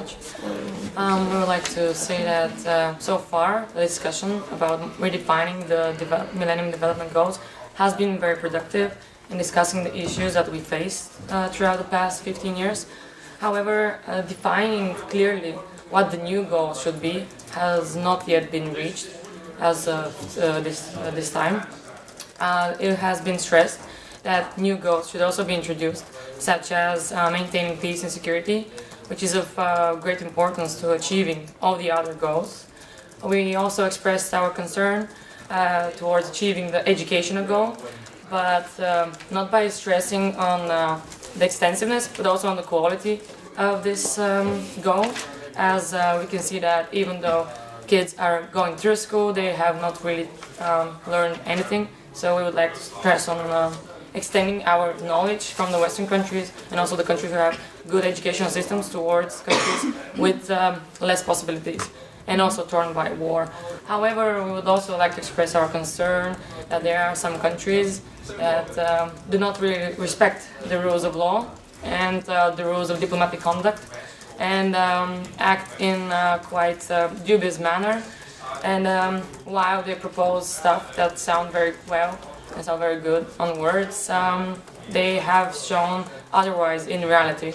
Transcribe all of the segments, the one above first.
We would like to say that so far the discussion about redefining the Millennium Development Goals has been very productive in discussing the issues that we faced throughout the past 15 years. However, defining clearly what the new goal should be has not yet been reached as of this time. It has been stressed that new goals should also be introduced, such as maintaining peace and security, which is of great importance to achieving all the other goals. We also expressed our concern towards achieving the educational goal, but not by stressing on the extensiveness, but also on the quality of this goal, as we can see that even though kids are going through school, they have not really learned anything. So we would like to stress on extending our knowledge from the Western countries and also the countries who have good educational systems towards countries with less possibilities and also torn by war. However, we would also like to express our concern that there are some countries that do not really respect the rules of law and the rules of diplomatic conduct and act in a quite dubious manner. And while they propose stuff that sound very well and sound very good on words, they have shown otherwise in reality.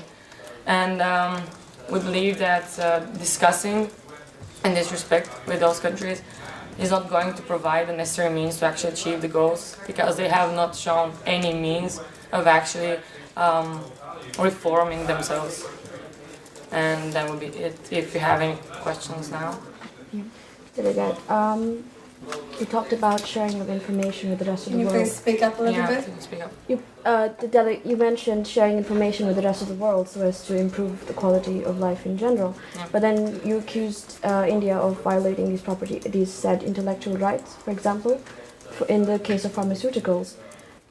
And we believe that discussing in this respect with those countries is not going to provide the necessary means to actually achieve the goals, because they have not shown any means of actually reforming themselves. And that would be it. If you have any questions now. Delegate, you talked about sharing of information with the rest of the world. Can you please speak up a little bit? Speak up. You mentioned sharing information with the rest of the world so as to improve the quality of life in general. Yeah. But then you accused India of violating these said intellectual rights, for example, in the case of pharmaceuticals.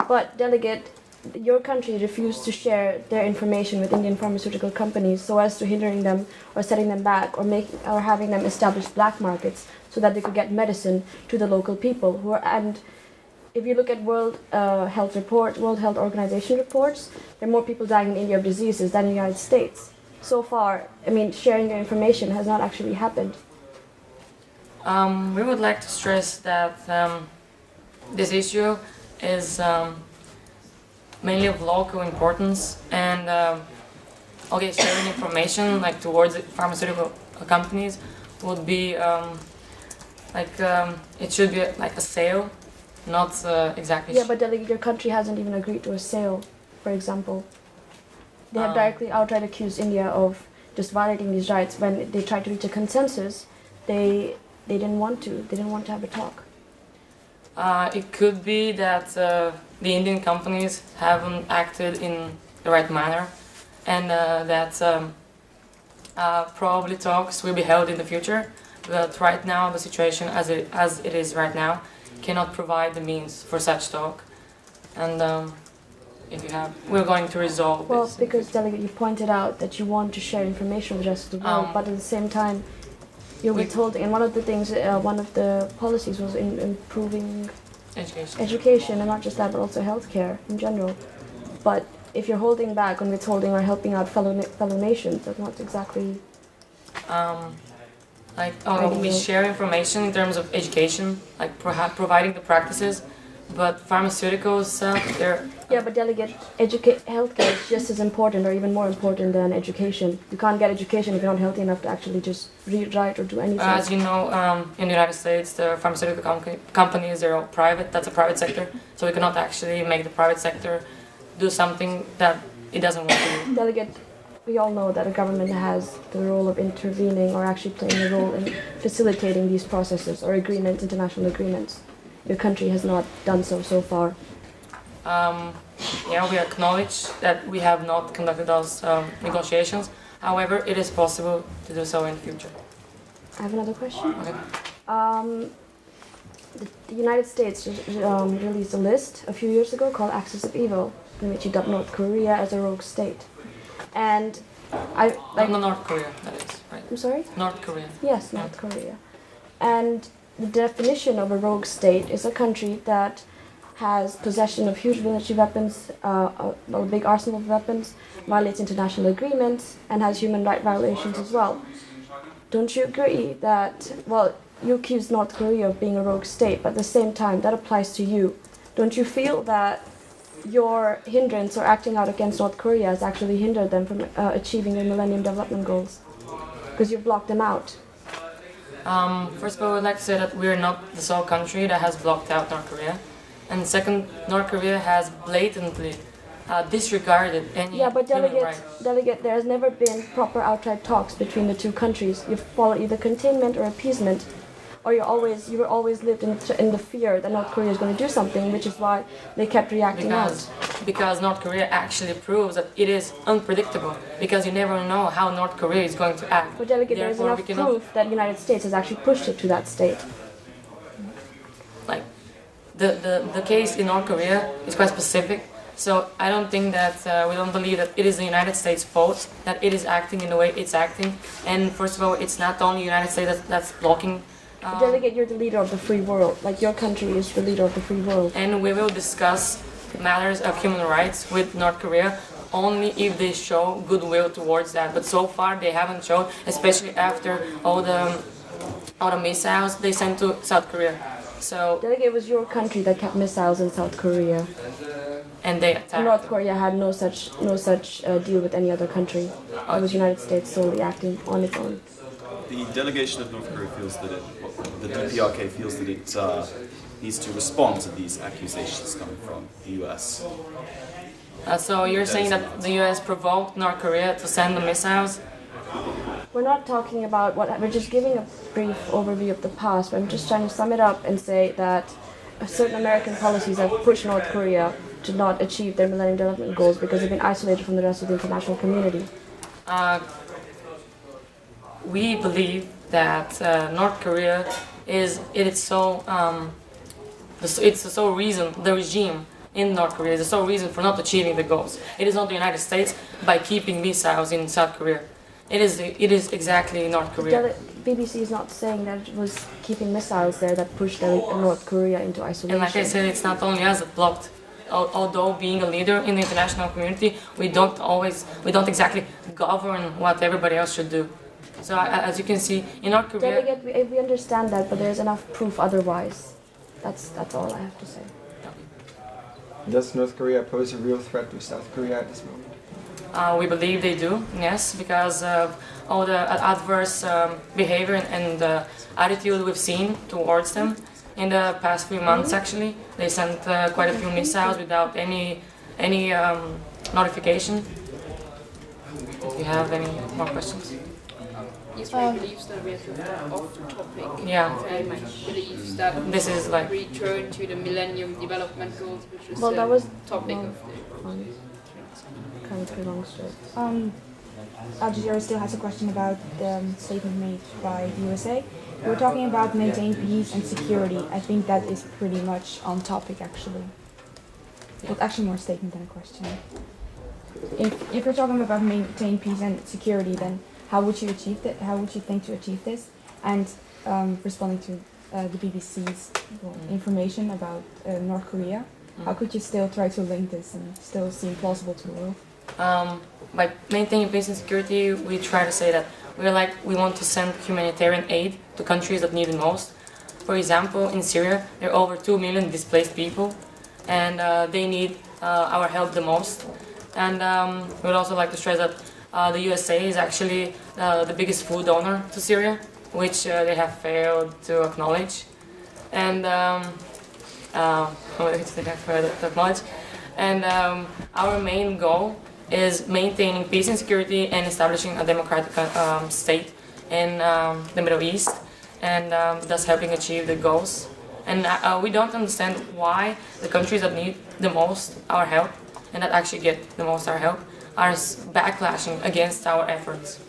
But Delegate, your country refused to share their information with Indian pharmaceutical companies so as to hindering them or setting them back or having them establish black markets so that they could get medicine to the local people and if you look at World Health Organization reports, there are more people dying in India of diseases than in the United States. So far, sharing your information has not actually happened. We would like to stress that this issue is mainly of local importance, and sharing information towards pharmaceutical companies would be it should be like a sale, not exactly. Yeah, but Delegate, your country hasn't even agreed to a sale, for example. They have directly outright accused India of just violating these rights. When they tried to reach a consensus, they didn't want to. They didn't want to have a talk. It could be that the Indian companies haven't acted in the right manner, and that probably talks will be held in the future. But right now, the situation as it is right now cannot provide the means for such talk. And we're going to resolve well, this. Well, because Delegate, you pointed out that you want to share information with the rest of the world, but at the same time, you're withholding. And one of the policies was in improving education, and not just that, but also healthcare in general. But if you're holding back on withholding or helping out fellow nations, that's not exactly. We share information in terms of education, providing the practices, but pharmaceuticals, they're. Yeah, but Delegate, healthcare is just as important or even more important than education. You can't get education if you're not healthy enough to actually just read, write, or do anything. As you know, in the United States, the pharmaceutical companies, they're all private. That's a private sector. So we cannot actually make the private sector do something that it doesn't want to do. Delegate, we all know that a government has the role of intervening or actually playing a role in facilitating these processes or agreements, international agreements. Your country has not done so far. We acknowledge that we have not conducted those negotiations. However, it is possible to do so in the future. I have another question. Okay. The United States released a list a few years ago called Axis of Evil, in which you dubbed North Korea as a rogue state. And North Korea, that is, right? I'm sorry? North Korea. Yes, North Korea. And the definition of a rogue state is a country that has possession of huge military weapons, a big arsenal of weapons, violates international agreements, and has human rights violations as well. Don't you agree that, well, you accuse North Korea of being a rogue state, but at the same time, that applies to you. Don't you feel that your hindrance or acting out against North Korea has actually hindered them from achieving their Millennium Development Goals? Because you've blocked them out. First of all, I would like to say that we are not the sole country that has blocked out North Korea. And second, North Korea has blatantly disregarded any Yeah, but human rights. delegate, there has never been proper outright talks between the two countries. You follow either containment or appeasement, or you were always lived in the fear that North Korea is going to do something, which is why they kept reacting out. Because North Korea actually proves that it is unpredictable. Because you never know how North Korea is going to act. But delegate, there is Therefore, enough proof that the United States has actually pushed it to that state. Like the case in North Korea is quite specific. So I don't think that we don't believe that it is the United States' fault that it is acting in the way it's acting. And first of all, it's not only the United States that's blocking. Delegate, you're the leader of the free world. Like, your country is the leader of the free world. And we will discuss matters of human rights with North Korea only if they show goodwill towards that. But so far they haven't shown, especially after all the missiles they sent to South Korea. So Delegate, it was your country that kept missiles in South Korea. and they attacked. North Korea had no such deal with any other country. It was United States solely acting on its own. The delegation of North Korea feels that the DPRK feels that it needs to respond to these accusations coming from the US. So you're saying that the US provoked North Korea to send the missiles? We're not talking about we're just giving a brief overview of the past, but I'm just trying to sum it up and say that certain American policies have pushed North Korea to not achieve their Millennium Development Goals because they've been isolated from the rest of the international community. We believe that North Korea is the sole reason, the regime in North Korea is the sole reason for not achieving the goals. It is not the United States by keeping missiles in South Korea. It is exactly North Korea. BBC is not saying that it was keeping missiles there that pushed North Korea into isolation. And like I said, it's not only us that blocked. Although being a leader in the international community, we don't exactly govern what everybody else should do. So as you can see, in North Korea... Delegate, we understand that, but there's enough proof otherwise. That's all I have to say. Does North Korea pose a real threat to South Korea at this moment? We believe they do, yes, because of all the adverse behavior and attitude we've seen towards them in the past few months. Actually, they sent quite a few missiles without any notification. If you have any more questions. Israel believes that we are off topic. Yeah. Very much believes that This is like return to the Millennium Development Goals, which was Well, that was topic of kind of a long story. Al-Jazeera still has a question about the statement made by the USA. We were talking about maintain peace and security. I think that is pretty much on topic, actually. It's actually more a statement than a question. If you're talking about maintain peace and security, then how would you achieve that? How would you think to achieve this? And responding to the BBC's information about North Korea, how could you still try to link this and still seem plausible to the world? by maintaining peace and security, we try to say that we want to send humanitarian aid to countries that need it most. For example, in Syria, there are over 2 million displaced people, and they need our help the most. And we would also like to stress that the USA is actually the biggest food donor to Syria, which they have failed to acknowledge. And our main goal is maintaining peace and security and establishing a democratic state in the Middle East, and thus helping achieve the goals. And we don't understand why the countries that need the most our help and that actually get the most our help are backlashing against our efforts.